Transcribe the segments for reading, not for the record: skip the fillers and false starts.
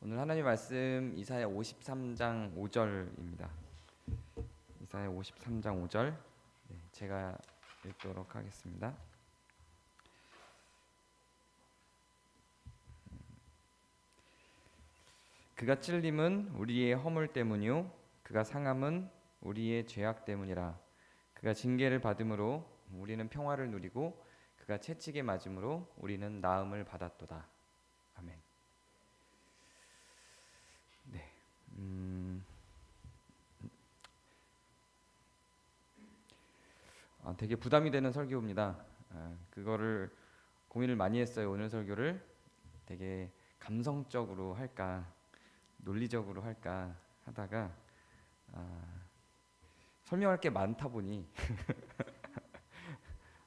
오늘 하나님 말씀 이사야 53장 5절입니다. 이사야 53장 5절 제가 읽도록 하겠습니다. 그가 찔림은 우리의 허물 때문이요 그가 상함은 우리의 죄악 때문이라. 그가 징계를 받음으로 우리는 평화를 누리고 그가 채찍에 맞음으로 우리는 나음을 받았도다. 아멘. 네. 되게 부담이 되는 설교입니다. 그거를 고민을 많이 했어요. 오늘 설교를 되게 감성적으로 할까, 논리적으로 할까 하다가 설명할 게 많다 보니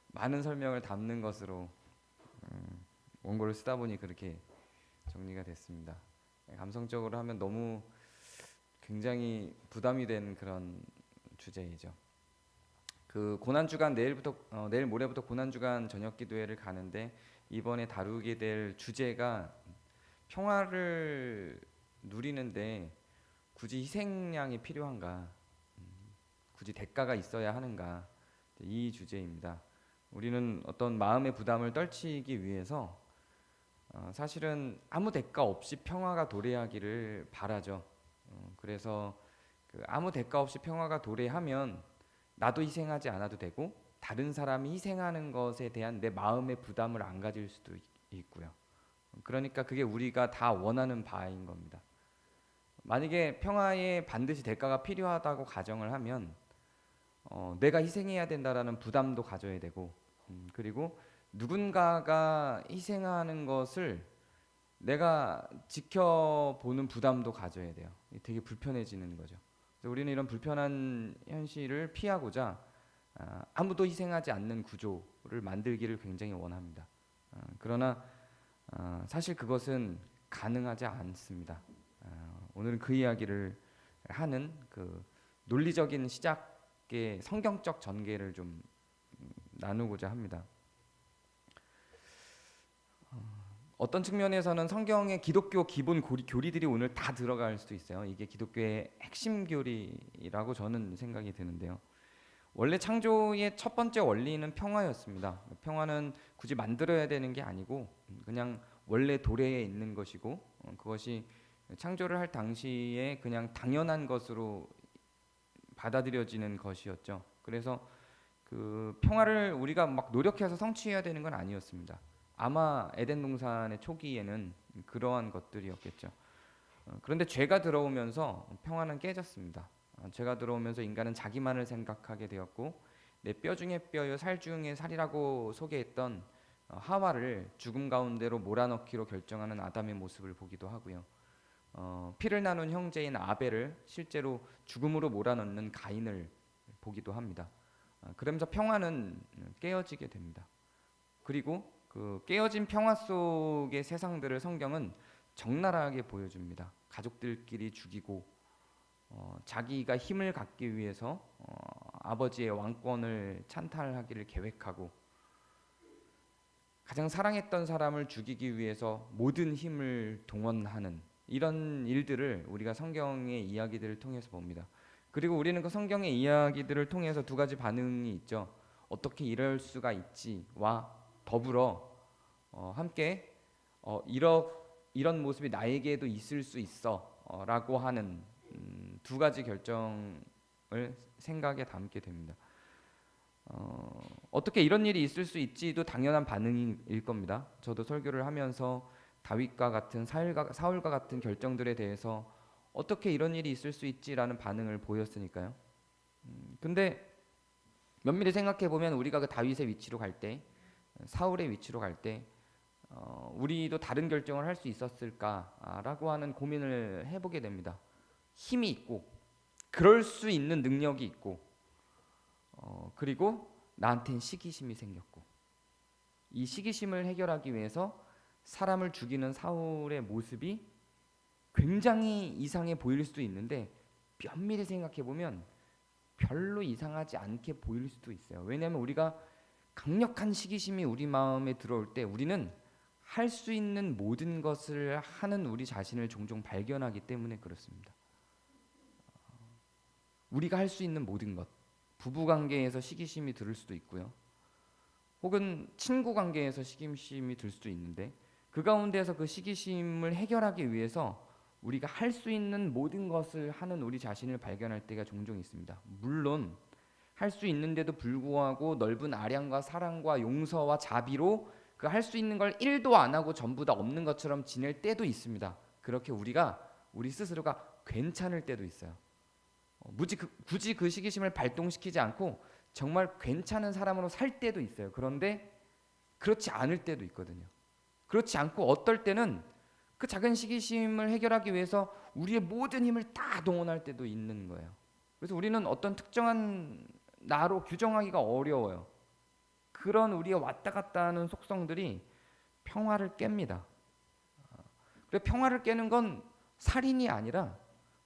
많은 설명을 담는 것으로 원고를 쓰다 보니 그렇게 정리가 됐습니다. 감성적으로 하면 너무 굉장히 부담이 되는 그런 주제이죠. 그 고난주간 내일 모레부터 고난주간 저녁기도회를 가는데 이번에 다루게 될 주제가 평화를 누리는데 굳이 희생양이 필요한가, 굳이 대가가 있어야 하는가, 이 주제입니다. 우리는 어떤 마음의 부담을 떨치기 위해서 사실은 아무 대가 없이 평화가 도래하기를 바라죠. 그래서 아무 대가 없이 평화가 도래하면 나도 희생하지 않아도 되고 다른 사람이 희생하는 것에 대한 내 마음의 부담을 안 가질 수도 있고요. 그러니까 그게 우리가 다 원하는 바인 겁니다. 만약에 평화에 반드시 대가가 필요하다고 가정을 하면 내가 희생해야 된다라는 부담도 가져야 되고 그리고 누군가가 희생하는 것을 내가 지켜보는 부담도 가져야 돼요. 되게 불편해지는 거죠. 그래서 우리는 이런 불편한 현실을 피하고자 아무도 희생하지 않는 구조를 만들기를 굉장히 원합니다. 그러나 사실 그것은 가능하지 않습니다. 오늘은 그 이야기를 하는 그 논리적인 시작의 성경적 전개를 좀 나누고자 합니다. 어떤 측면에서는 성경의 기독교 기본 교리들이 오늘 다 들어갈 수도 있어요. 이게 기독교의 핵심 교리라고 저는 생각이 드는데요. 원래 창조의 첫 번째 원리는 평화였습니다. 평화는 굳이 만들어야 되는 게 아니고 그냥 원래 도래에 있는 것이고 그것이 창조를 할 당시에 그냥 당연한 것으로 받아들여지는 것이었죠. 그래서 그 평화를 우리가 막 노력해서 성취해야 되는 건 아니었습니다. 아마 에덴 동산의 초기에는 그러한 것들이었겠죠. 그런데 죄가 들어오면서 평화는 깨졌습니다. 죄가 들어오면서 인간은 자기만을 생각하게 되었고 내 뼈 중에 뼈요 살 중에 살이라고 소개했던 하와를 죽음 가운데로 몰아넣기로 결정하는 아담의 모습을 보기도 하고요. 피를 나눈 형제인 아벨을 실제로 죽음으로 몰아넣는 가인을 보기도 합니다. 그러면서 평화는 깨어지게 됩니다. 그리고 그 깨어진 평화 속의 세상들을 성경은 적나라하게 보여줍니다. 가족들끼리 죽이고 자기가 힘을 갖기 위해서 아버지의 왕권을 찬탈하기를 계획하고 가장 사랑했던 사람을 죽이기 위해서 모든 힘을 동원하는 이런 일들을 우리가 성경의 이야기들을 통해서 봅니다. 그리고 우리는 그 성경의 이야기들을 통해서 두 가지 반응이 있죠. 어떻게 이럴 수가 있지와 더불어 함께 이런 모습이 나에게도 있을 수 있어 라고 하는 두 가지 결정을 생각에 담게 됩니다. 어떻게 이런 일이 있을 수 있지도 당연한 반응일 겁니다. 저도 설교를 하면서 다윗과 같은 사울과 같은 결정들에 대해서 어떻게 이런 일이 있을 수 있지라는 반응을 보였으니까요. 근데 면밀히 생각해 보면 우리가 그 다윗의 위치로 갈 때, 사울의 위치로 갈 때, 우리도 다른 결정을 할 수 있었을까라고 하는 고민을 해보게 됩니다. 힘이 있고, 그럴 수 있는 능력이 있고, 그리고 나한테는 시기심이 생겼고, 이 시기심을 해결하기 위해서 사람을 죽이는 사울의 모습이 굉장히 이상해 보일 수도 있는데 면밀히 생각해 보면 별로 이상하지 않게 보일 수도 있어요. 왜냐하면 우리가 강력한 시기심이 우리 마음에 들어올 때 우리는 할 수 있는 모든 것을 하는 우리 자신을 종종 발견하기 때문에 그렇습니다. 우리가 할 수 있는 모든 것, 부부 관계에서 시기심이 들 수도 있고요. 혹은 친구 관계에서 시기심이 들 수도 있는데 그 가운데서 그 시기심을 해결하기 위해서 우리가 할 수 있는 모든 것을 하는 우리 자신을 발견할 때가 종종 있습니다. 물론 할 수 있는데도 불구하고 넓은 아량과 사랑과 용서와 자비로 그 할 수 있는 걸 1도 안 하고 전부 다 없는 것처럼 지낼 때도 있습니다. 그렇게 우리 스스로가 괜찮을 때도 있어요. 굳이 그 시기심을 발동시키지 않고 정말 괜찮은 사람으로 살 때도 있어요. 그런데 그렇지 않을 때도 있거든요. 그렇지 않고 어떨 때는 그 작은 시기심을 해결하기 위해서 우리의 모든 힘을 다 동원할 때도 있는 거예요. 그래서 우리는 어떤 특정한 나로 규정하기가 어려워요. 그런 우리의 왔다 갔다 하는 속성들이 평화를 깹니다. 그래서 평화를 깨는 건 살인이 아니라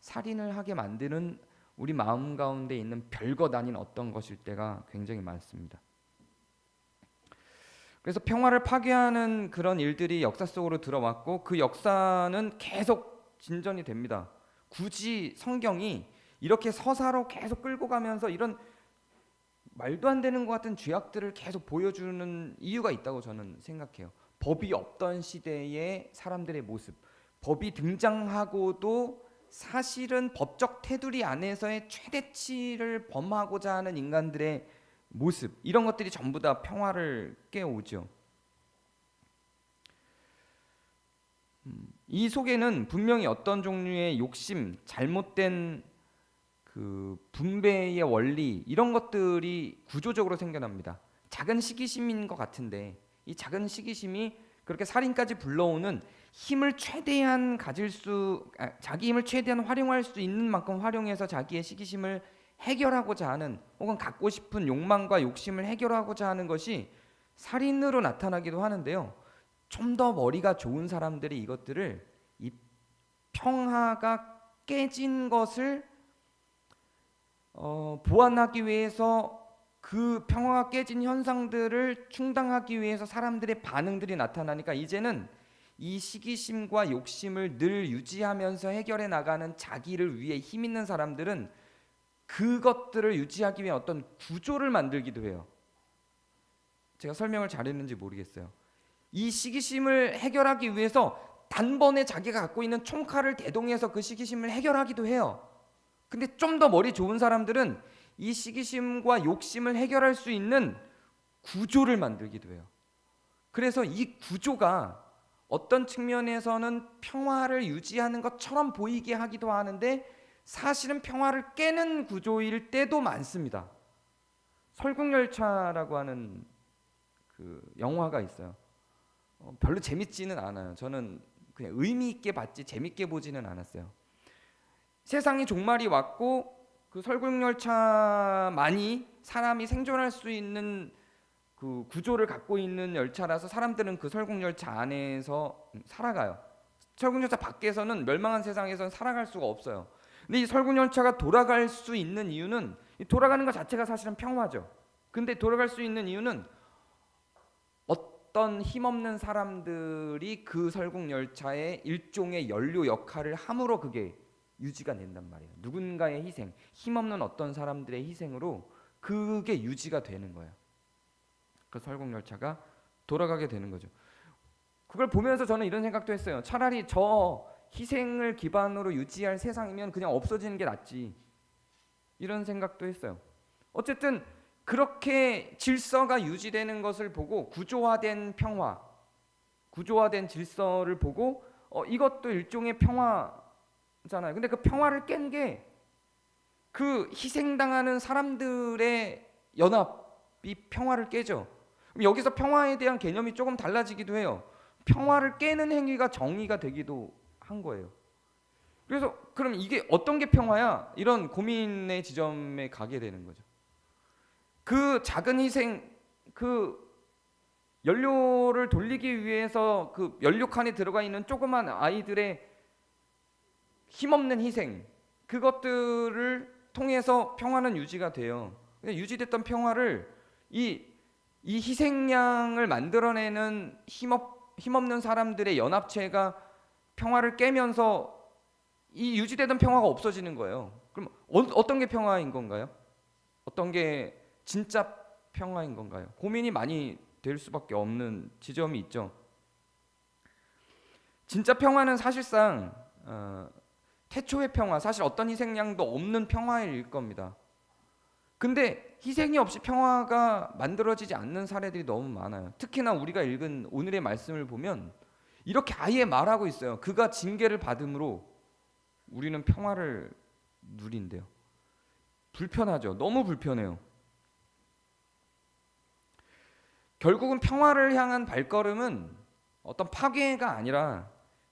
살인을 하게 만드는 우리 마음 가운데 있는 별것 아닌 어떤 것일 때가 굉장히 많습니다. 그래서 평화를 파괴하는 그런 일들이 역사 속으로 들어왔고 그 역사는 계속 진전이 됩니다. 굳이 성경이 이렇게 서사로 계속 끌고 가면서 이런 말도 안 되는 것 같은 죄악들을 계속 보여주는 이유가 있다고 저는 생각해요. 법이 없던 시대의 사람들의 모습, 법이 등장하고도 사실은 법적 테두리 안에서의 최대치를 범하고자 하는 인간들의 모습, 이런 것들이 전부 다 평화를 깨우죠. 이 속에는 분명히 어떤 종류의 욕심, 잘못된 그 분배의 원리, 이런 것들이 구조적으로 생겨납니다. 작은 시기심인 것 같은데 이 작은 시기심이 그렇게 살인까지 불러오는 힘을 최대한 자기 힘을 최대한 활용할 수 있는 만큼 활용해서 자기의 시기심을 해결하고자 하는, 혹은 갖고 싶은 욕망과 욕심을 해결하고자 하는 것이 살인으로 나타나기도 하는데요. 좀 더 머리가 좋은 사람들이 이것들을, 이 평화가 깨진 것을 보완하기 위해서, 그 평화가 깨진 현상들을 충당하기 위해서 사람들의 반응들이 나타나니까 이제는 이 시기심과 욕심을 늘 유지하면서 해결해 나가는 자기를 위해 힘 있는 사람들은 그것들을 유지하기 위해 어떤 구조를 만들기도 해요. 제가 설명을 잘했는지 모르겠어요. 이 시기심을 해결하기 위해서 단번에 자기가 갖고 있는 총칼을 대동해서 그 시기심을 해결하기도 해요. 근데 좀 더 머리 좋은 사람들은 이 시기심과 욕심을 해결할 수 있는 구조를 만들기도 해요. 그래서 이 구조가 어떤 측면에서는 평화를 유지하는 것처럼 보이게 하기도 하는데 사실은 평화를 깨는 구조일 때도 많습니다. 설국열차라고 하는 그 영화가 있어요. 별로 재밌지는 않아요. 저는 그냥 의미 있게 봤지 재밌게 보지는 않았어요. 세상이 종말이 왔고 그 설국열차만이 사람이 생존할 수 있는 그 구조를 갖고 있는 열차라서 사람들은 그 설국열차 안에서 살아가요. 설국열차 밖에서는, 멸망한 세상에서는 살아갈 수가 없어요. 근데 이 설국열차가 돌아갈 수 있는 이유는, 돌아가는 것 자체가 사실은 평화죠. 근데 돌아갈 수 있는 이유는 어떤 힘없는 사람들이 그 설국열차의 일종의 연료 역할을 함으로 그게 유지가 된단 말이에요. 누군가의 희생, 힘없는 어떤 사람들의 희생으로 그게 유지가 되는 거예요. 그 설국열차가 돌아가게 되는 거죠. 그걸 보면서 저는 이런 생각도 했어요. 차라리 저 희생을 기반으로 유지할 세상이면 그냥 없어지는 게 낫지, 이런 생각도 했어요. 어쨌든 그렇게 질서가 유지되는 것을 보고, 구조화된 평화, 구조화된 질서를 보고 이것도 일종의 평화잖아요. 근데 그 평화를 깬 게 그 희생당하는 사람들의 연합이 평화를 깨죠. 여기서 평화에 대한 개념이 조금 달라지기도 해요. 평화를 깨는 행위가 정의가 되기도 한 거예요. 그래서 그럼 이게 어떤 게 평화야? 이런 고민의 지점에 가게 되는 거죠. 그 작은 희생, 그 연료를 돌리기 위해서 그 연료칸에 들어가 있는 조그만 아이들의 힘없는 희생, 그것들을 통해서 평화는 유지가 돼요. 근데 유지됐던 평화를 이 희생양을 만들어내는 힘없는 사람들의 연합체가 평화를 깨면서 이 유지되던 평화가 없어지는 거예요. 그럼 어떤 게 평화인 건가요? 어떤 게 진짜 평화인 건가요? 고민이 많이 될 수밖에 없는 지점이 있죠. 진짜 평화는 사실상 태초의 평화, 사실 어떤 희생양도 없는 평화일 겁니다. 근데 희생이 없이 평화가 만들어지지 않는 사례들이 너무 많아요. 특히나 우리가 읽은 오늘의 말씀을 보면 이렇게 아예 말하고 있어요. 그가 징계를 받음으로 우리는 평화를 누린대요. 불편하죠. 너무 불편해요. 결국은 평화를 향한 발걸음은 어떤 파괴가 아니라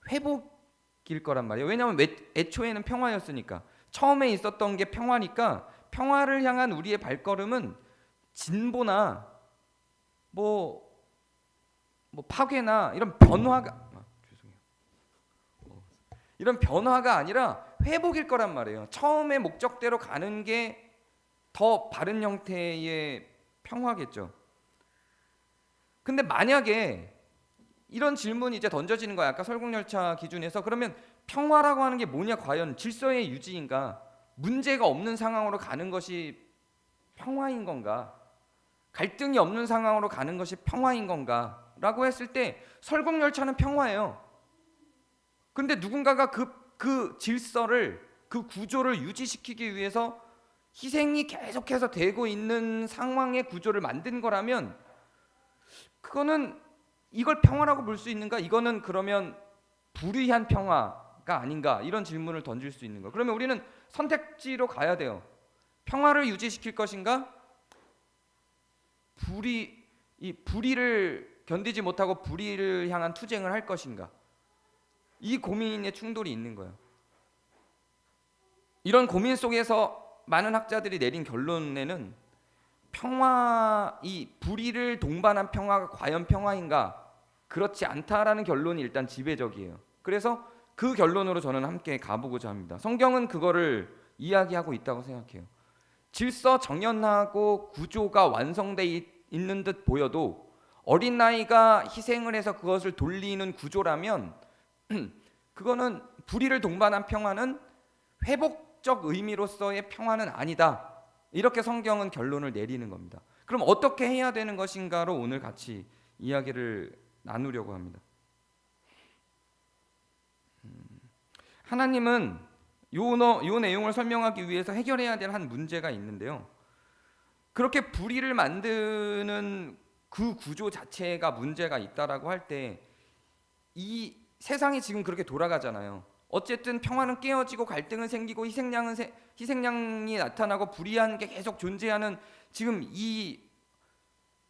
회복일 거란 말이에요. 왜냐하면 애초에는 평화였으니까. 처음에 있었던 게 평화니까 평화를 향한 우리의 발걸음은 진보나 뭐 파괴나 이런 변화가 이런 변화가 아니라 회복일 거란 말이에요. 처음의 목적대로 가는 게 더 바른 형태의 평화겠죠. 근데 만약에 이런 질문이 이제 던져지는 거야. 아까 설국열차 기준에서 그러면 평화라고 하는 게 뭐냐? 과연 질서의 유지인가? 문제가 없는 상황으로 가는 것이 평화인 건가? 갈등이 없는 상황으로 가는 것이 평화인 건가? 라고 했을 때 설국열차는 평화예요. 근데 누군가가 그 질서를, 그 구조를 유지시키기 위해서 희생이 계속해서 되고 있는 상황의 구조를 만든 거라면 그거는 이걸 평화라고 볼 수 있는가? 이거는 그러면 불의한 평화가 아닌가? 이런 질문을 던질 수 있는 거예요. 그러면 우리는 선택지로 가야 돼요. 평화를 유지시킬 것인가? 불의를 견디지 못하고 불의를 향한 투쟁을 할 것인가? 이 고민의 충돌이 있는 거예요. 이런 고민 속에서 많은 학자들이 내린 결론에는 이 불의를 동반한 평화가 과연 평화인가? 그렇지 않다라는 결론이 일단 지배적이에요. 그래서 그 결론으로 저는 함께 가보고자 합니다. 성경은 그거를 이야기하고 있다고 생각해요. 질서 정연하고 구조가 완성돼 있는 듯 보여도 어린 나이가 희생을 해서 그것을 돌리는 구조라면 그거는 불의를 동반한 평화는 회복적 의미로서의 평화는 아니다. 이렇게 성경은 결론을 내리는 겁니다. 그럼 어떻게 해야 되는 것인가로 오늘 같이 이야기를 나누려고 합니다. 하나님은 요 내용을 설명하기 위해서 해결해야 될 한 문제가 있는데요. 그렇게 불의를 만드는 그 구조 자체가 문제가 있다라고 할 때 이 세상이 지금 그렇게 돌아가잖아요. 어쨌든 평화는 깨어지고 갈등은 생기고 희생양이 나타나고 불의한 게 계속 존재하는 지금 이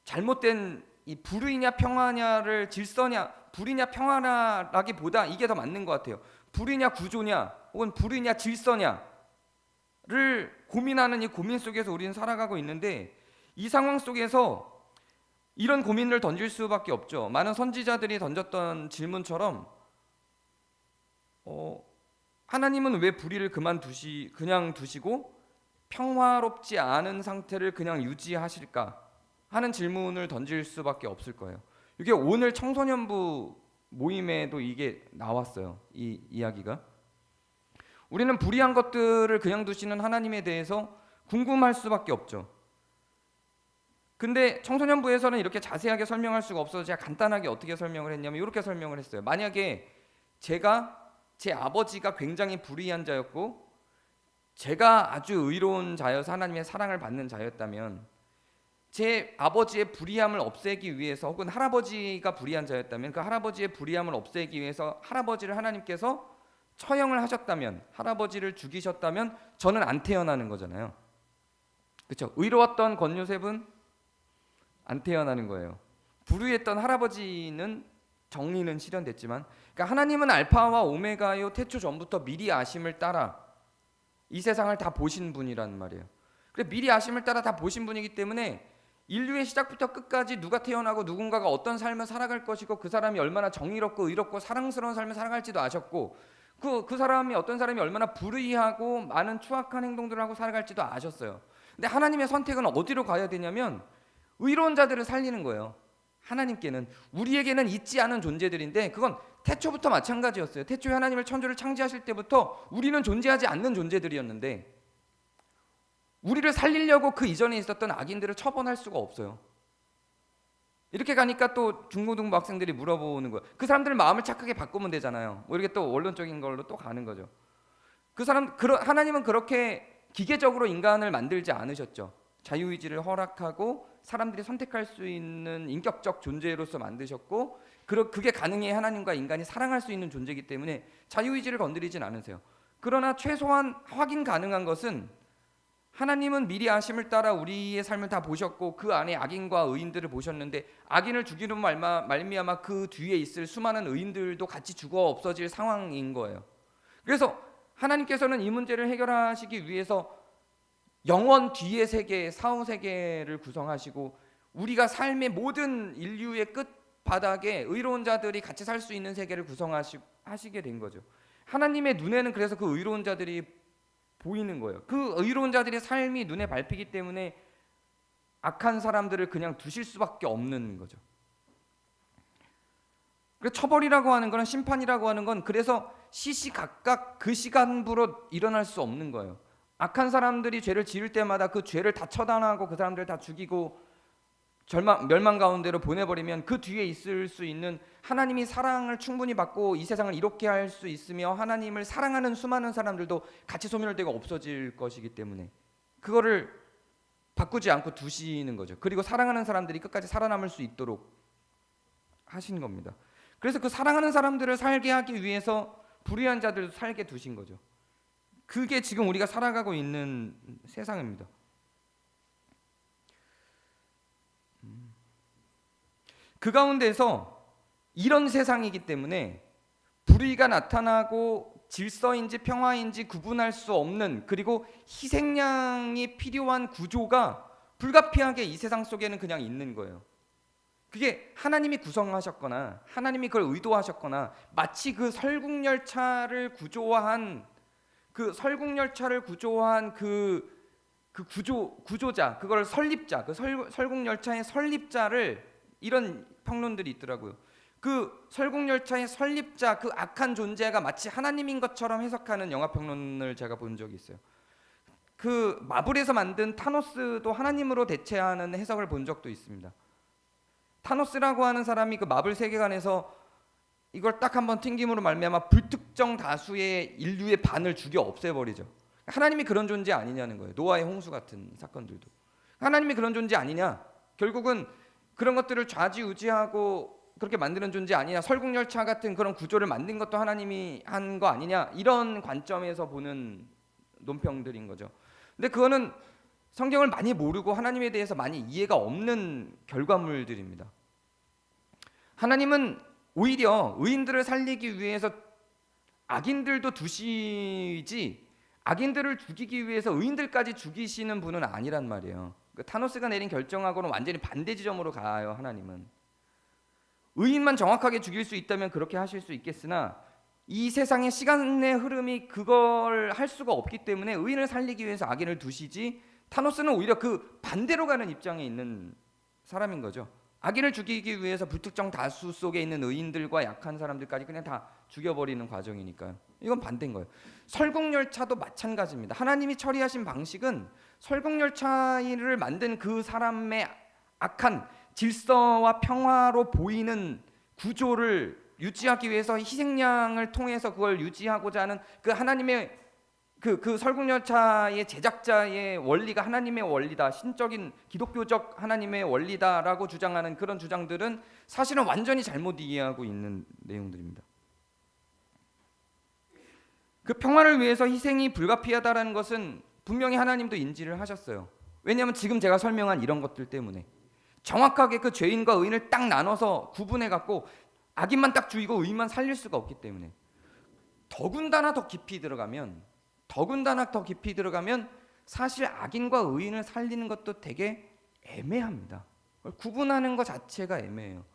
잘못된 이 불의냐 평화냐를 질서냐 불의냐 평화라기보다 이게 더 맞는 것 같아요. 불의냐 구조냐 혹은 불의냐 질서냐를 고민하는 이 고민 속에서 우리는 살아가고 있는데 이 상황 속에서 이런 고민을 던질 수밖에 없죠. 많은 선지자들이 던졌던 질문처럼 하나님은 왜 불의를 그냥 두시고 평화롭지 않은 상태를 그냥 유지하실까 하는 질문을 던질 수밖에 없을 거예요. 이게 오늘 청소년부 모임에도 이게 나왔어요. 이 이야기가. 우리는 불의한 것들을 그냥 두시는 하나님에 대해서 궁금할 수밖에 없죠. 근데 청소년부에서는 이렇게 자세하게 설명할 수가 없어서 제가 간단하게 어떻게 설명을 했냐면 이렇게 설명을 했어요. 만약에 제 아버지가 굉장히 불의한 자였고 제가 아주 의로운 자여서 하나님의 사랑을 받는 자였다면 제 아버지의 불의함을 없애기 위해서 혹은 할아버지가 불의한 자였다면 그 할아버지의 불의함을 없애기 위해서 할아버지를 하나님께서 처형을 하셨다면 할아버지를 죽이셨다면 저는 안 태어나는 거잖아요. 그렇죠? 의로웠던 권요셉은 안 태어나는 거예요. 불의했던 할아버지는 정의는 실현됐지만 그러니까 하나님은 알파와 오메가요 태초 전부터 미리 아심을 따라 이 세상을 다 보신 분이란 말이에요. 그래 미리 아심을 따라 다 보신 분이기 때문에 인류의 시작부터 끝까지 누가 태어나고 누군가가 어떤 삶을 살아갈 것이고 그 사람이 얼마나 정의롭고 의롭고 사랑스러운 삶을 살아갈지도 아셨고 그 사람이 어떤 사람이 얼마나 불의하고 많은 추악한 행동들을 하고 살아갈지도 아셨어요. 근데 하나님의 선택은 어디로 가야 되냐면 의로운 자들을 살리는 거예요. 하나님께는, 우리에게는 있지 않은 존재들인데 그건 태초부터 마찬가지였어요. 태초에 하나님을 천주를 창조하실 때부터 우리는 존재하지 않는 존재들이었는데 우리를 살리려고 그 이전에 있었던 악인들을 처벌할 수가 없어요. 이렇게 가니까 또 중고등부 학생들이 물어보는 거예요. 그 사람들 마음을 착하게 바꾸면 되잖아요. 뭐 이렇게 또 원론적인 걸로 또 가는 거죠. 하나님은 그렇게 기계적으로 인간을 만들지 않으셨죠. 자유의지를 허락하고 사람들이 선택할 수 있는 인격적 존재로서 만드셨고, 그게 가능해 하나님과 인간이 사랑할 수 있는 존재이기 때문에 자유의지를 건드리진 않으세요. 그러나 최소한 확인 가능한 것은 하나님은 미리 아심을 따라 우리의 삶을 다 보셨고 그 안에 악인과 의인들을 보셨는데, 악인을 죽이는 말미암아 그 뒤에 있을 수많은 의인들도 같이 죽어 없어질 상황인 거예요. 그래서 하나님께서는 이 문제를 해결하시기 위해서 영원 뒤의 세계, 사후 세계를 구성하시고 우리가 삶의 모든 인류의 끝바닥에 의로운 자들이 같이 살 수 있는 세계를 구성하시게 된 거죠. 하나님의 눈에는 그래서 그 의로운 자들이 보이는 거예요. 그 의로운 자들의 삶이 눈에 밟히기 때문에 악한 사람들을 그냥 두실 수밖에 없는 거죠. 그래서 처벌이라고 하는 거는, 심판이라고 하는 건 그래서 시시각각 그 시간부로 일어날 수 없는 거예요. 악한 사람들이 죄를 지을 때마다 그 죄를 다 처단하고 그 사람들을 다 죽이고 멸망 가운데로 보내버리면 그 뒤에 있을 수 있는, 하나님이 사랑을 충분히 받고 이 세상을 이롭게 할 수 있으며 하나님을 사랑하는 수많은 사람들도 같이 소멸되고 없어질 것이기 때문에 그거를 바꾸지 않고 두시는 거죠. 그리고 사랑하는 사람들이 끝까지 살아남을 수 있도록 하신 겁니다. 그래서 그 사랑하는 사람들을 살게 하기 위해서 불의한 자들도 살게 두신 거죠. 그게 지금 우리가 살아가고 있는 세상입니다. 그 가운데서 이런 세상이기 때문에 불의가 나타나고 질서인지 평화인지 구분할 수 없는, 그리고 희생양이 필요한 구조가 불가피하게 이 세상 속에는 그냥 있는 거예요. 그게 하나님이 구성하셨거나 하나님이 그걸 의도하셨거나, 마치 그 설국열차를 구조한 그 구조자, 그걸 설립자, 그 설국열차의 설립자를, 이런 평론들이 있더라고요. 그 설국열차의 설립자, 그 악한 존재가 마치 하나님인 것처럼 해석하는 영화 평론을 제가 본 적이 있어요. 그 마블에서 만든 타노스도 하나님으로 대체하는 해석을 본 적도 있습니다. 타노스라고 하는 사람이 그 마블 세계관에서 이걸 딱 한번 튕김으로 말미암아 불특정 다수의 인류의 반을 죽여 없애버리죠. 하나님이 그런 존재 아니냐는 거예요. 노아의 홍수 같은 사건들도 하나님이 그런 존재 아니냐, 결국은 그런 것들을 좌지우지하고 그렇게 만드는 존재 아니냐, 설국열차 같은 그런 구조를 만든 것도 하나님이 한 거 아니냐, 이런 관점에서 보는 논평들인 거죠. 근데 그거는 성경을 많이 모르고 하나님에 대해서 많이 이해가 없는 결과물들입니다. 하나님은 오히려 의인들을 살리기 위해서 악인들도 두시지, 악인들을 죽이기 위해서 의인들까지 죽이시는 분은 아니란 말이에요. 타노스가 내린 결정하고는 완전히 반대 지점으로 가요. 하나님은 의인만 정확하게 죽일 수 있다면 그렇게 하실 수 있겠으나 이 세상의 시간의 흐름이 그걸 할 수가 없기 때문에 의인을 살리기 위해서 악인을 두시지, 타노스는 오히려 그 반대로 가는 입장에 있는 사람인 거죠. 악인을 죽이기 위해서 불특정 다수 속에 있는 의인들과 약한 사람들까지 그냥 다 죽여버리는 과정이니까요. 이건 반대인 거예요. 설국열차도 마찬가지입니다. 하나님이 처리하신 방식은 설국열차를 만든 그 사람의 악한 질서와 평화로 보이는 구조를 유지하기 위해서 희생양을 통해서 그걸 유지하고자 하는 그 하나님의 그 설국열차의 제작자의 원리가 하나님의 원리다, 신적인 기독교적 하나님의 원리다라고 주장하는 그런 주장들은 사실은 완전히 잘못 이해하고 있는 내용들입니다. 그 평화를 위해서 희생이 불가피하다라는 것은 분명히 하나님도 인지를 하셨어요. 왜냐하면 지금 제가 설명한 이런 것들 때문에 정확하게 그 죄인과 의인을 딱 나눠서 구분해 갖고 악인만 딱 죽이고 의인만 살릴 수가 없기 때문에, 더군다나 더 깊이 들어가면 사실 악인과 의인을 살리는 것도 되게 애매합니다. 구분하는 것 자체가 애매해요.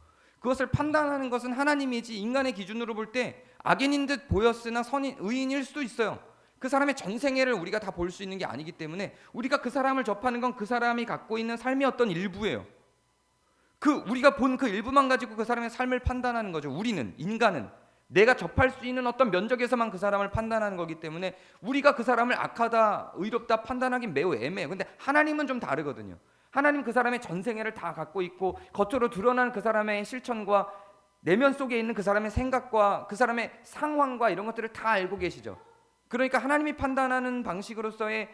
그것을 판단하는 것은 하나님이지 인간의 기준으로 볼 때 악인인 듯 보였으나 의인일 수도 있어요. 그 사람의 전생애를 우리가 다 볼 수 있는 게 아니기 때문에 우리가 그 사람을 접하는 건 그 사람이 갖고 있는 삶의 어떤 일부예요. 우리가 본 그 일부만 가지고 그 사람의 삶을 판단하는 거죠. 우리는, 인간은 내가 접할 수 있는 어떤 면적에서만 그 사람을 판단하는 거기 때문에 우리가 그 사람을 악하다, 의롭다 판단하기 매우 애매해요. 근데 하나님은 좀 다르거든요. 하나님 그 사람의 전생애를 다 갖고 있고 겉으로 드러나는 그 사람의 실천과 내면 속에 있는 그 사람의 생각과 그 사람의 상황과 이런 것들을 다 알고 계시죠. 그러니까 하나님이 판단하는 방식으로서의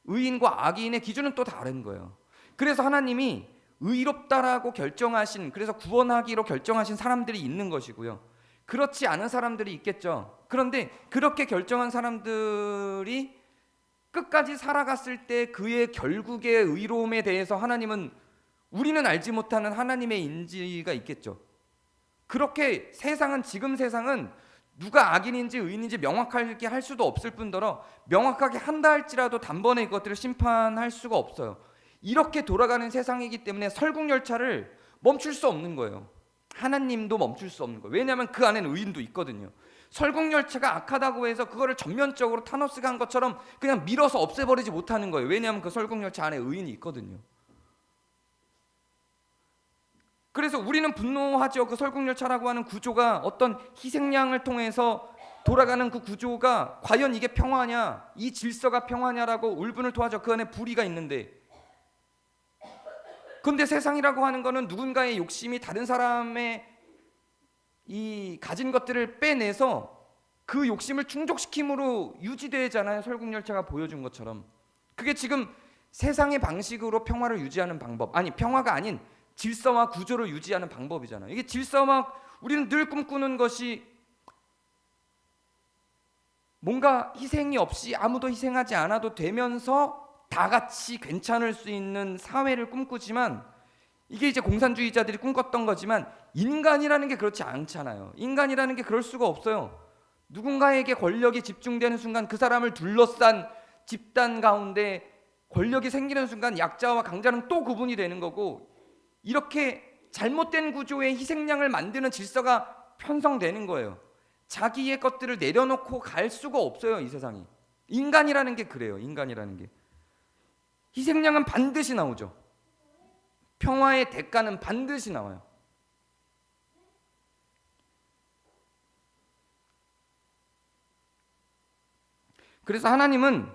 의인과 악인의 기준은 또 다른 거예요. 그래서 하나님이 의롭다라고 결정하신, 그래서 구원하기로 결정하신 사람들이 있는 것이고요. 그렇지 않은 사람들이 있겠죠. 그런데 그렇게 결정한 사람들이 끝까지 살아갔을 때 그의 결국의 의로움에 대해서 하나님은, 우리는 알지 못하는 하나님의 인지가 있겠죠. 그렇게 지금 세상은 누가 악인인지 의인인지 명확하게 할 수도 없을 뿐더러 명확하게 한다 할지라도 단번에 이것들을 심판할 수가 없어요. 이렇게 돌아가는 세상이기 때문에 설국열차를 멈출 수 없는 거예요. 하나님도 멈출 수 없는 거예요. 왜냐하면 그 안에는 의인도 있거든요. 설국열차가 악하다고 해서 그거를 전면적으로 타노스가 한 것처럼 그냥 밀어서 없애버리지 못하는 거예요. 왜냐하면 그 설국열차 안에 의인이 있거든요. 그래서 우리는 분노하죠. 그 설국열차라고 하는 구조가 어떤 희생양을 통해서 돌아가는 그 구조가 과연 이게 평화냐, 이 질서가 평화냐라고 울분을 토하죠. 그 안에 불의가 있는데, 근데 세상이라고 하는 거는 누군가의 욕심이 다른 사람의 이 가진 것들을 빼내서 그 욕심을 충족시킴으로 유지되잖아요. 설국열차가 보여준 것처럼. 그게 지금 세상의 방식으로 평화를 유지하는 방법, 아니 평화가 아닌 질서와 구조를 유지하는 방법이잖아요. 이게 질서와, 우리는 늘 꿈꾸는 것이 뭔가 희생이 없이 아무도 희생하지 않아도 되면서 다 같이 괜찮을 수 있는 사회를 꿈꾸지만, 이게 이제 공산주의자들이 꿈꿨던 거지만 인간이라는 게 그렇지 않잖아요. 인간이라는 게 그럴 수가 없어요. 누군가에게 권력이 집중되는 순간 그 사람을 둘러싼 집단 가운데 권력이 생기는 순간 약자와 강자는 또 구분이 되는 거고, 이렇게 잘못된 구조의 희생양을 만드는 질서가 편성되는 거예요. 자기의 것들을 내려놓고 갈 수가 없어요. 이 세상이. 인간이라는 게 그래요. 인간이라는 게. 희생양은 반드시 나오죠. 평화의 대가는 반드시 나와요. 그래서 하나님은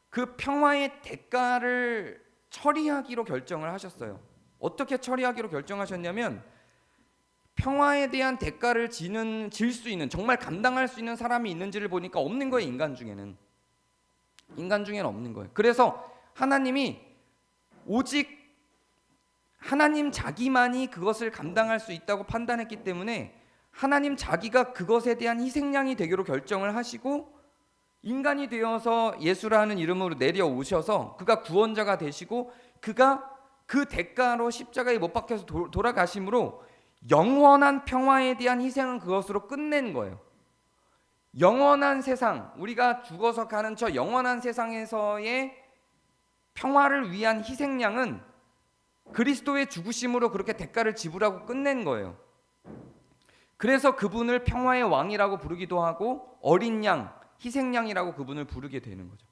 그 평화의 대가를 처리하기로 결정을 하셨어요. 어떻게 처리하기로 결정하셨냐면, 평화에 대한 대가를 질 수 있는, 정말 감당할 수 있는 사람이 있는지를 보니까 없는 거예요. 인간 중에는 없는 거예요. 그래서 하나님이 오직 하나님 자기만이 그것을 감당할 수 있다고 판단했기 때문에 하나님 자기가 그것에 대한 희생양이 되기로 결정을 하시고, 인간이 되어서 예수라는 이름으로 내려오셔서 그가 구원자가 되시고, 그가 그 대가로 십자가에 못 박혀서 돌아가심으로 영원한 평화에 대한 희생은 그것으로 끝낸 거예요. 영원한 세상, 우리가 죽어서 가는 저 영원한 세상에서의 평화를 위한 희생양은 그리스도의 죽으심으로 그렇게 대가를 지불하고 끝낸 거예요. 그래서 그분을 평화의 왕이라고 부르기도 하고 어린 양, 희생양이라고 그분을 부르게 되는 거죠.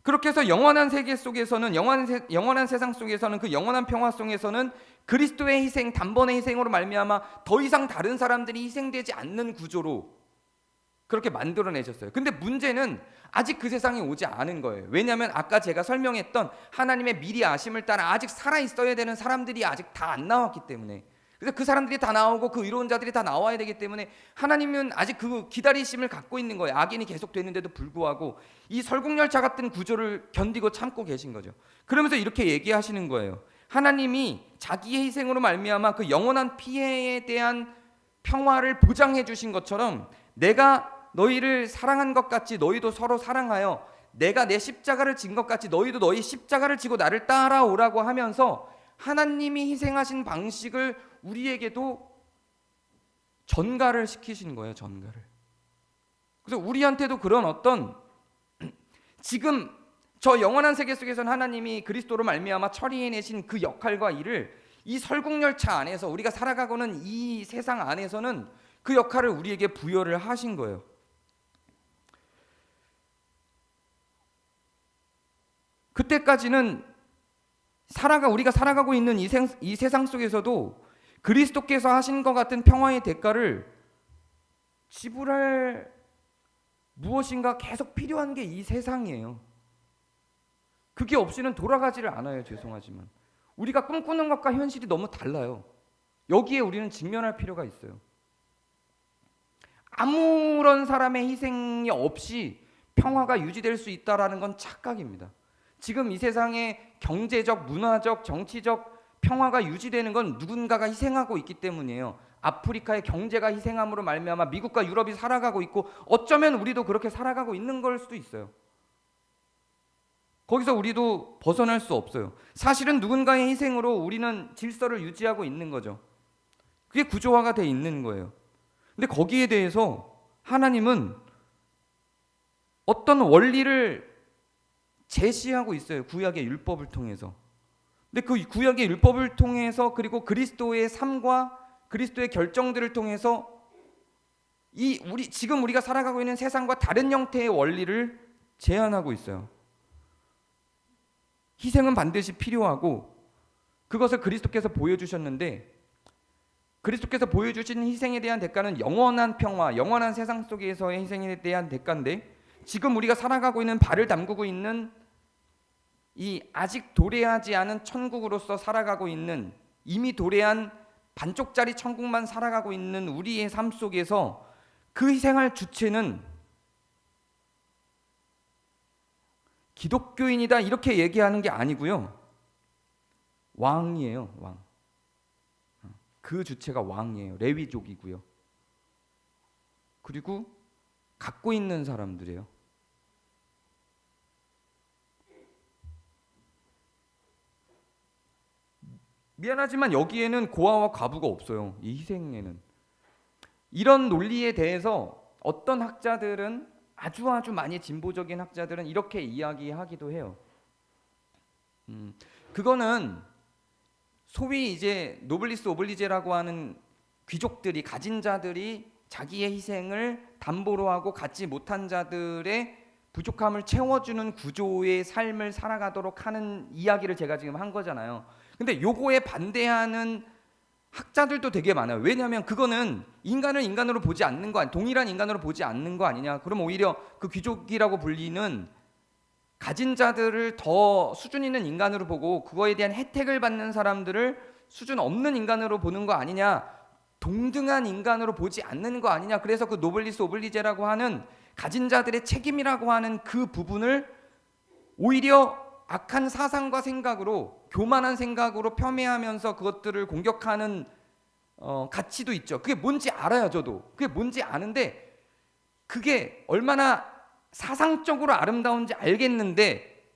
그렇게 해서 영원한 세계 속에서는, 영원한 세상 속에서는, 그 영원한 평화 속에서는 그리스도의 희생, 단번의 희생으로 말미암아 더 이상 다른 사람들이 희생되지 않는 구조로 그렇게 만들어내셨어요. 근데 문제는 아직 그 세상이 오지 않은 거예요. 왜냐하면 아까 제가 설명했던 하나님의 미리 아심을 따라 아직 살아있어야 되는 사람들이 아직 다 안 나왔기 때문에, 그래서 그 사람들이 다 나오고 그 의로운 자들이 다 나와야 되기 때문에 하나님은 아직 그 기다리심을 갖고 있는 거예요. 악인이 계속 되는데도 불구하고 이 설국열차 같은 구조를 견디고 참고 계신 거죠. 그러면서 이렇게 얘기하시는 거예요. 하나님이 자기의 희생으로 말미암아 그 영원한 피해에 대한 평화를 보장해 주신 것처럼, 내가 너희를 사랑한 것 같이 너희도 서로 사랑하여 내가 내 십자가를 진 것 같이 너희도 너희 십자가를 지고 나를 따라오라고 하면서 하나님이 희생하신 방식을 우리에게도 전가를 시키신 거예요. 전가를. 그래서 우리한테도 그런 어떤, 지금 저 영원한 세계 속에서는 하나님이 그리스도로 말미암아 처리해내신 그 역할과 일을 이 설국열차 안에서 우리가 살아가고는 이 세상 안에서는 그 역할을 우리에게 부여를 하신 거예요. 그때까지는 우리가 살아가고 있는 이 세상 속에서도 그리스도께서 하신 것 같은 평화의 대가를 지불할 무엇인가 계속 필요한 게 이 세상이에요. 그게 없이는 돌아가지를 않아요. 죄송하지만 우리가 꿈꾸는 것과 현실이 너무 달라요. 여기에 우리는 직면할 필요가 있어요. 아무런 사람의 희생이 없이 평화가 유지될 수 있다라는 건 착각입니다. 지금 이 세상의 경제적, 문화적, 정치적 평화가 유지되는 건 누군가가 희생하고 있기 때문이에요. 아프리카의 경제가 희생함으로 말미암아 미국과 유럽이 살아가고 있고, 어쩌면 우리도 그렇게 살아가고 있는 걸 수도 있어요. 거기서 우리도 벗어날 수 없어요. 사실은 누군가의 희생으로 우리는 질서를 유지하고 있는 거죠. 그게 구조화가 돼 있는 거예요. 근데 거기에 대해서 하나님은 어떤 원리를 제시하고 있어요. 구약의 율법을 통해서. 근데 그 구약의 율법을 통해서, 그리고 그리스도의 삶과 그리스도의 결정들을 통해서 지금 우리가 살아가고 있는 세상과 다른 형태의 원리를 제안하고 있어요. 희생은 반드시 필요하고, 그것을 그리스도께서 보여주셨는데, 그리스도께서 보여주신 희생에 대한 대가는 영원한 평화, 영원한 세상 속에서의 희생에 대한 대가인데, 지금 우리가 살아가고 있는, 발을 담그고 있는 이 아직 도래하지 않은 천국으로서 살아가고 있는, 이미 도래한 반쪽짜리 천국만 살아가고 있는 우리의 삶 속에서 그 희생할 주체는 기독교인이다 이렇게 얘기하는 게 아니고요. 왕이에요. 왕. 그 주체가 왕이에요. 레위족이고요. 그리고 갖고 있는 사람들이에요. 미안하지만 여기에는 고아와 과부가 없어요. 이 희생에는. 이런 논리에 대해서 어떤 학자들은, 아주 많이 진보적인 학자들은 이렇게 이야기하기도 해요. 그거는 소위 이제 노블리스 오블리제라고 하는 귀족들이, 가진 자들이 자기의 희생을 담보로 하고 갖지 못한 자들의 부족함을 채워주는 구조의 삶을 살아가도록 하는 이야기를 제가 지금 한 거잖아요. 근데 요거에 반대하는 학자들도 되게 많아요. 왜냐하면 그거는 인간을 인간으로 보지 않는 거 아니냐, 동일한 인간으로 보지 않는 거 아니냐. 그럼 오히려 그 귀족이라고 불리는 가진 자들을 더 수준 있는 인간으로 보고, 그거에 대한 혜택을 받는 사람들을 수준 없는 인간으로 보는 거 아니냐, 동등한 인간으로 보지 않는 거 아니냐. 그래서 그 노블리스 오블리제라고 하는 가진 자들의 책임이라고 하는 그 부분을 오히려 악한 사상과 생각으로, 교만한 생각으로 폄훼하면서 그것들을 공격하는 가치도 있죠. 그게 뭔지 알아요. 저도 그게 뭔지 아는데, 그게 얼마나 사상적으로 아름다운지 알겠는데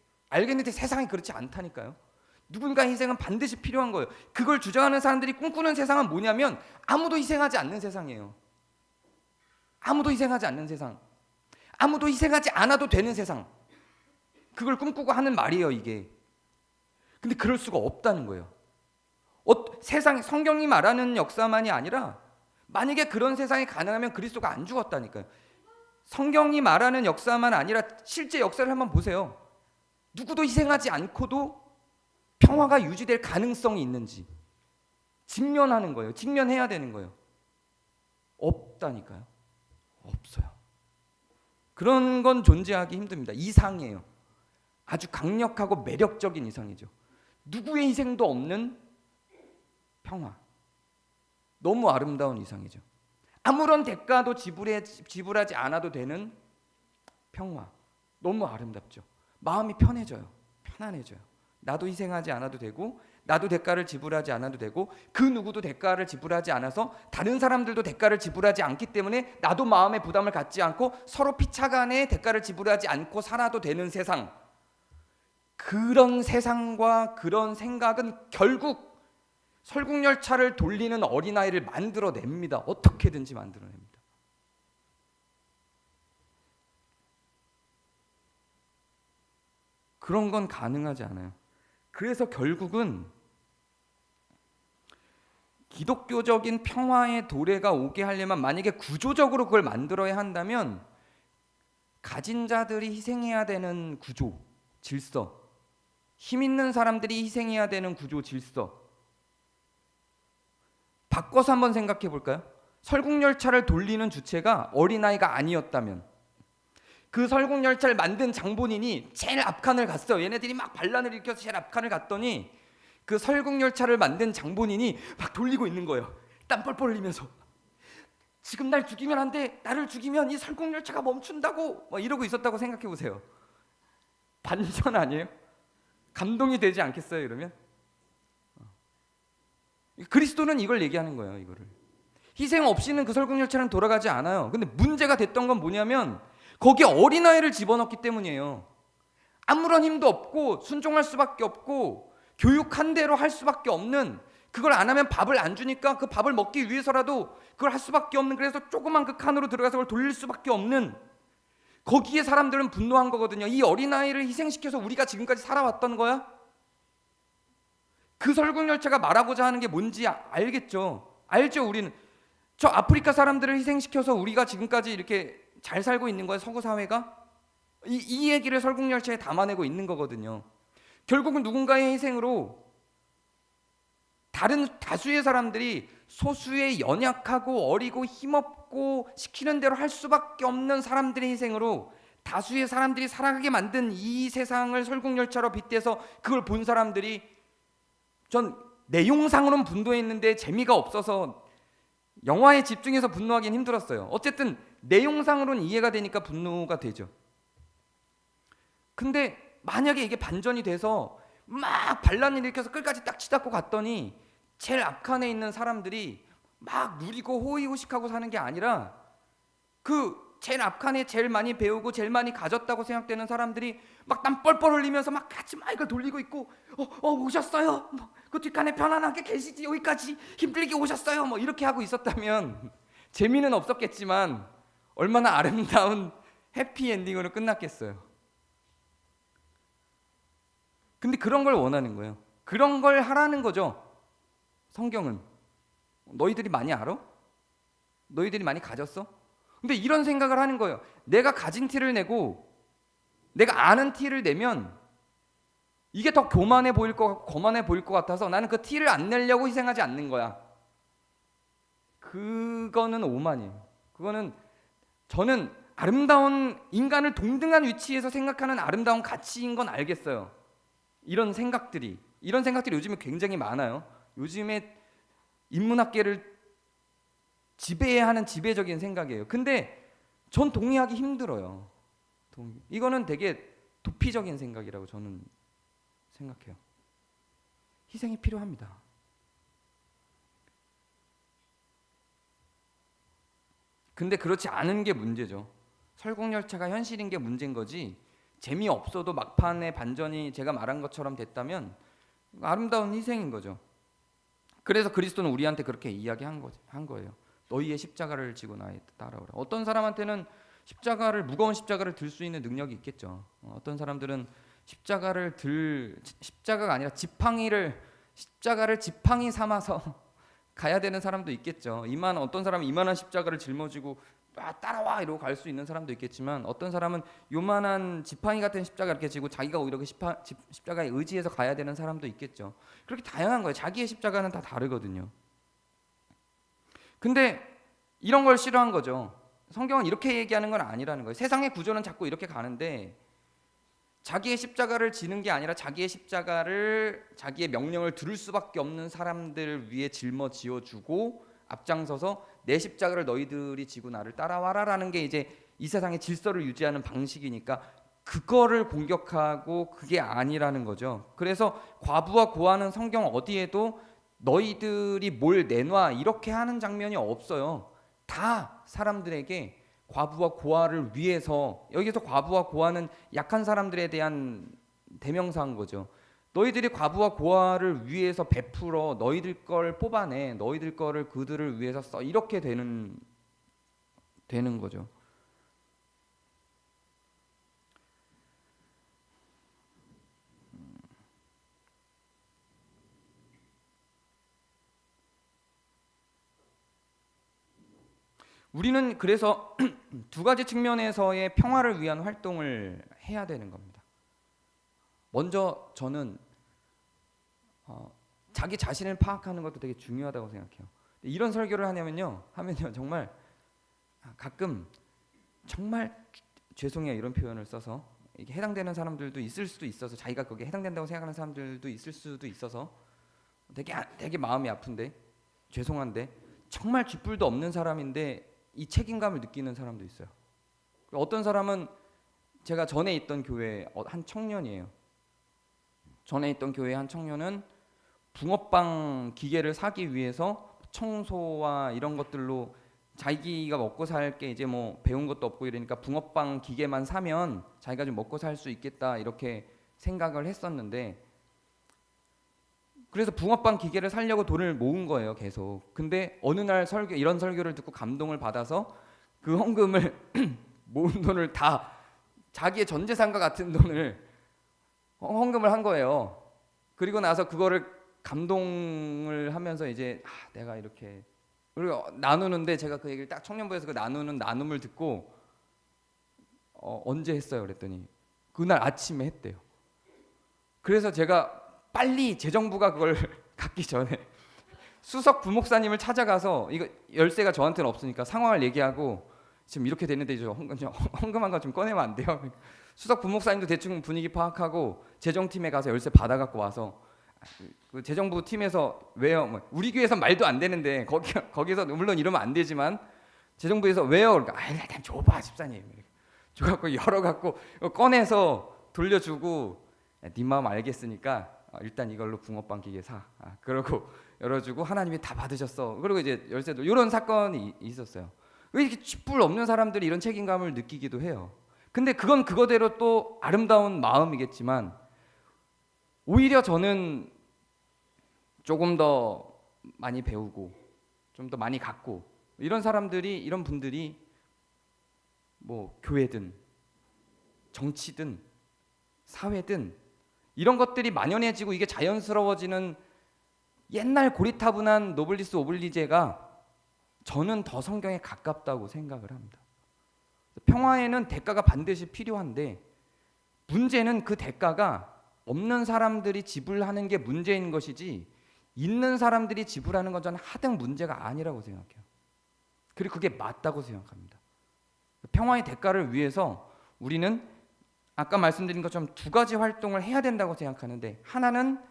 세상이 그렇지 않다니까요. 누군가의 희생은 반드시 필요한 거예요. 그걸 주장하는 사람들이 꿈꾸는 세상은 뭐냐면, 아무도 희생하지 않는 세상이에요. 아무도 희생하지 않는 세상, 아무도 희생하지 않아도 되는 세상, 그걸 꿈꾸고 하는 말이에요, 이게. 근데 그럴 수가 없다는 거예요. 세상, 성경이 말하는 역사만이 아니라, 만약에 그런 세상이 가능하면 그리스도가 안 죽었다니까요. 성경이 말하는 역사만 아니라 실제 역사를 한번 보세요. 누구도 희생하지 않고도 평화가 유지될 가능성이 있는지 직면하는 거예요. 직면해야 되는 거예요. 없다니까요. 없어요. 그런 건 존재하기 힘듭니다. 이상이에요. 아주 강력하고 매력적인 이상이죠. 누구의 희생도 없는 평화. 너무 아름다운 이상이죠. 아무런 대가도 지불하지 않아도 되는 평화. 너무 아름답죠. 마음이 편해져요. 편안해져요. 나도 희생하지 않아도 되고, 나도 대가를 지불하지 않아도 되고, 그 누구도 대가를 지불하지 않아서 다른 사람들도 대가를 지불하지 않기 때문에 나도 마음의 부담을 갖지 않고 서로 피차간에 대가를 지불하지 않고 살아도 되는 세상. 그런 세상과 그런 생각은 결국 설국열차를 돌리는 어린아이를 만들어냅니다. 어떻게든지 만들어냅니다. 그런 건 가능하지 않아요. 그래서 결국은 기독교적인 평화의 도래가 오게 하려면, 만약에 구조적으로 그걸 만들어야 한다면 가진 자들이 희생해야 되는 구조, 질서, 힘 있는 사람들이 희생해야 되는 구조 질서 바꿔서 한번 생각해 볼까요? 설국열차를 돌리는 주체가 어린아이가 아니었다면, 그 설국열차를 만든 장본인이 제일 앞칸을 갔어요. 얘네들이 막 반란을 일으켜서 제일 앞칸을 갔더니 그 설국열차를 만든 장본인이 막 돌리고 있는 거예요. 땀 뻘뻘 흘리면서 지금 날 죽이면 안 돼, 나를 죽이면 이 설국열차가 멈춘다고 막 이러고 있었다고 생각해 보세요. 반전 아니에요? 감동이 되지 않겠어요? 이러면 그리스도는 이걸 얘기하는 거예요. 이거를 희생 없이는 그 설국열차는 돌아가지 않아요. 근데 문제가 됐던 건 뭐냐면 거기에 어린아이를 집어넣기 때문이에요. 아무런 힘도 없고 순종할 수밖에 없고 교육한 대로 할 수밖에 없는, 그걸 안 하면 밥을 안 주니까 그 밥을 먹기 위해서라도 그걸 할 수밖에 없는, 그래서 조그만 그 칸으로 들어가서 그걸 돌릴 수밖에 없는, 거기에 사람들은 분노한 거거든요. 이 어린아이를 희생시켜서 우리가 지금까지 살아왔던 거야? 그 설국열차가 말하고자 하는 게 뭔지 알겠죠? 알죠? 우리는 저 아프리카 사람들을 희생시켜서 우리가 지금까지 이렇게 잘 살고 있는 거예요, 서구 사회가? 이 얘기를 설국열차에 담아내고 있는 거거든요. 결국은 누군가의 희생으로 다른 다수의 사람들이 소수의 연약하고 어리고 힘없고 시키는 대로 할 수밖에 없는 사람들의 희생으로 다수의 사람들이 살아가게 만든 이 세상을 설국열차로 빗대서 그걸 본 사람들이, 전 내용상으로는 분노했는데 재미가 없어서 영화에 집중해서 분노하기는 힘들었어요. 어쨌든 내용상으로는 이해가 되니까 분노가 되죠. 근데 만약에 이게 반전이 돼서 막 반란을 일으켜서 끝까지 딱 치닫고 갔더니 제일 앞칸에 있는 사람들이 막 누리고 호의호식하고 사는 게 아니라 그 제일 앞칸에 제일 많이 배우고 제일 많이 가졌다고 생각되는 사람들이 막 땀 뻘뻘 흘리면서 막 같이 막 이걸 돌리고 있고, 오셨어요? 그 뒷칸에 편안하게 계시지, 여기까지 힘들게 오셨어요? 뭐 이렇게 하고 있었다면 재미는 없었겠지만 얼마나 아름다운 해피엔딩으로 끝났겠어요. 근데 그런 걸 원하는 거예요. 그런 걸 하라는 거죠. 성경은 너희들이 많이 알아? 너희들이 많이 가졌어? 근데 이런 생각을 하는 거예요. 내가 가진 티를 내고 내가 아는 티를 내면 이게 더 교만해 보일 것 같고 거만해 보일 것 같아서 나는 그 티를 안 내려고 희생하지 않는 거야. 그거는 오만이에요. 그거는 저는 아름다운 인간을 동등한 위치에서 생각하는 아름다운 가치인 건 알겠어요. 이런 생각들이 요즘에 굉장히 많아요. 요즘에 인문학계를 지배해야 하는 지배적인 생각이에요. 근데 전 동의하기 힘들어요. 이거는 되게 도피적인 생각이라고 저는 생각해요. 희생이 필요합니다. 근데 그렇지 않은 게 문제죠. 설국열차가 현실인 게 문제인 거지, 재미없어도 막판에 반전이 제가 말한 것처럼 됐다면 아름다운 희생인 거죠. 그래서 그리스도는 우리한테 그렇게 이야기한 거예요. 너희의 십자가를 지고 나에 따라오라. 어떤 사람한테는 무거운 십자가를 들 수 있는 능력이 있겠죠. 어떤 사람들은 십자가가 아니라 십자가를 지팡이 삼아서 가야 되는 사람도 있겠죠. 어떤 사람은 이만한 십자가를 짊어지고 따라와 이러고 갈 수 있는 사람도 있겠지만, 어떤 사람은 요만한 지팡이 같은 십자가 이렇게 지고 자기가 오히려 그 십자가에 의지해서 가야 되는 사람도 있겠죠. 그렇게 다양한 거예요. 자기의 십자가는 다 다르거든요. 근데 이런 걸 싫어한 거죠. 성경은 이렇게 얘기하는 건 아니라는 거예요. 세상의 구조는 자꾸 이렇게 가는데 자기의 십자가를 지는 게 아니라 자기의 명령을 들을 수밖에 없는 사람들을 위해 짊어지어주고 앞장서서 내 십자가를 너희들이 지고 나를 따라와라라는 게 이제 이 세상의 질서를 유지하는 방식이니까 그거를 공격하고 그게 아니라는 거죠. 그래서 과부와 고아는 성경 어디에도 너희들이 뭘 내놔 이렇게 하는 장면이 없어요. 다 사람들에게 과부와 고아를 위해서, 여기서 과부와 고아는 약한 사람들에 대한 대명사인 거죠. 너희들이 과부와 고아를 위해서 베풀어 너희들 걸 뽑아내, 너희들 거를 그들을 위해서 써, 이렇게 되는 거죠. 우리는 그래서 두 가지 측면에서의 평화를 위한 활동을 해야 되는 겁니다. 먼저 저는 자기 자신을 파악하는 것도 되게 중요하다고 생각해요. 이런 설교를 하면요 정말 가끔 정말 죄송해요 이런 표현을 써서 이게 해당되는 사람들도 있을 수도 있어서 자기가 거기에 해당된다고 생각하는 사람들도 있을 수도 있어서 되게 마음이 아픈데 죄송한데 정말 쥐뿔도 없는 사람인데 이 책임감을 느끼는 사람도 있어요. 어떤 사람은 제가 전에 있던 교회 한 청년이에요. 전에 있던 교회 한 청년은 붕어빵 기계를 사기 위해서 청소와 이런 것들로 자기가 먹고 살 게 이제 뭐 배운 것도 없고 이러니까 붕어빵 기계만 사면 자기가 좀 먹고 살 수 있겠다 이렇게 생각을 했었는데 그래서 붕어빵 기계를 사려고 돈을 모은 거예요 계속. 근데 어느 날 이런 설교를 듣고 감동을 받아서 그 헌금을 모은 돈을 다 자기의 전 재산과 같은 돈을 헌금을 한 거예요. 그리고 나서 그거를 감동을 하면서 이제 내가 이렇게 그리고 나누는데 제가 그 얘기를 딱 청년부에서 그 나눔을 듣고 언제 했어요? 그랬더니 그날 아침에 했대요. 그래서 제가 빨리 재정부가 그걸 갖기 전에 수석 부목사님을 찾아가서 이거 열쇠가 저한테는 없으니까 상황을 얘기하고 지금 이렇게 됐는데 헌금한 거 좀 꺼내면 안 돼요? 수석 부목사님도 대충 분위기 파악하고 재정팀에 가서 열쇠 받아갖고 와서 그 재정부 팀에서 왜요? 뭐 우리 교회에서 말도 안 되는데 거기서 물론 이러면 안 되지만 재정부에서 왜요? 그러니까 일단 줘봐 집사님. 줘갖고 열어갖고 꺼내서 돌려주고 네 마음 알겠으니까 일단 이걸로 붕어빵 기계 사. 그러고 열어주고 하나님이 다 받으셨어. 그리고 이제 열쇠도 이런 사건이 있었어요. 왜 이렇게 쥐뿔 없는 사람들이 이런 책임감을 느끼기도 해요. 근데 그건 그거대로 또 아름다운 마음이겠지만 오히려 저는 조금 더 많이 배우고 좀 더 많이 갖고 이런 분들이 뭐 교회든 정치든 사회든 이런 것들이 만연해지고 이게 자연스러워지는 옛날 고리타분한 노블리스 오블리제가 저는 더 성경에 가깝다고 생각을 합니다. 평화에는 대가가 반드시 필요한데 문제는 그 대가가 없는 사람들이 지불하는 게 문제인 것이지 있는 사람들이 지불하는 건 저는 하등 문제가 아니라고 생각해요. 그리고 그게 맞다고 생각합니다. 평화의 대가를 위해서 우리는 아까 말씀드린 것처럼 두 가지 활동을 해야 된다고 생각하는데 하나는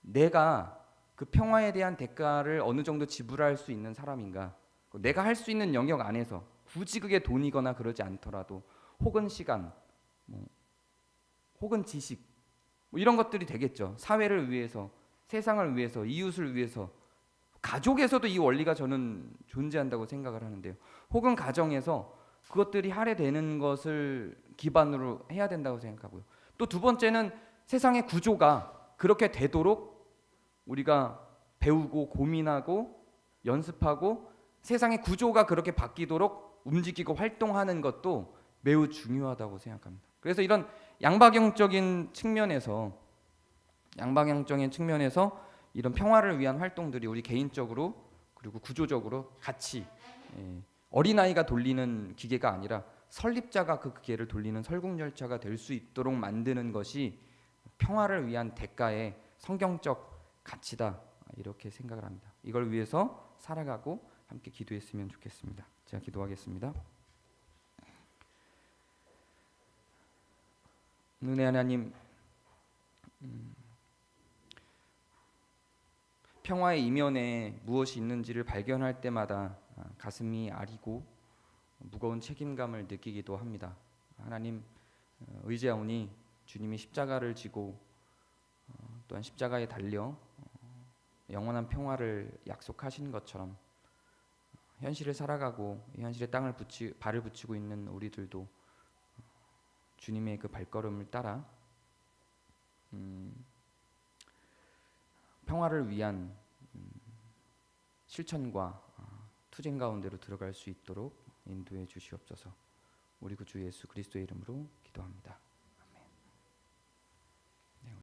내가 그 평화에 대한 대가를 어느 정도 지불할 수 있는 사람인가 내가 할 수 있는 영역 안에서 굳이 그게 돈이거나 그러지 않더라도 혹은 시간 혹은 지식 이런 것들이 되겠죠. 사회를 위해서 세상을 위해서 이웃을 위해서 가족에서도 이 원리가 저는 존재한다고 생각을 하는데요. 혹은 가정에서 그것들이 할애되는 것을 기반으로 해야 된다고 생각하고요. 또 두 번째는 세상의 구조가 그렇게 되도록 우리가 배우고 고민하고 연습하고 세상의 구조가 그렇게 바뀌도록 움직이고 활동하는 것도 매우 중요하다고 생각합니다. 그래서 이런 양방향적인 측면에서 이런 평화를 위한 활동들이 우리 개인적으로 그리고 구조적으로 같이 어린아이가 돌리는 기계가 아니라 설립자가 그 기계를 돌리는 설국열차가 될 수 있도록 만드는 것이 평화를 위한 대가의 성경적 가치다 이렇게 생각을 합니다. 이걸 위해서 살아가고 함께 기도했으면 좋겠습니다. 제가 기도하겠습니다. 은혜 하나님, 평화의 이면에 무엇이 있는지를 발견할 때마다 가슴이 아리고 무거운 책임감을 느끼기도 합니다. 하나님 의지하오니 주님이 십자가를 지고 또한 십자가에 달려 영원한 평화를 약속하신 것처럼 현실을 살아가고 이 현실의 발을 붙이고 있는 우리들도 주님의 그 발걸음을 따라 평화를 위한 실천과 투쟁 가운데로 들어갈 수 있도록 인도해 주시옵소서. 우리 구주 예수 그리스도의 이름으로 기도합니다.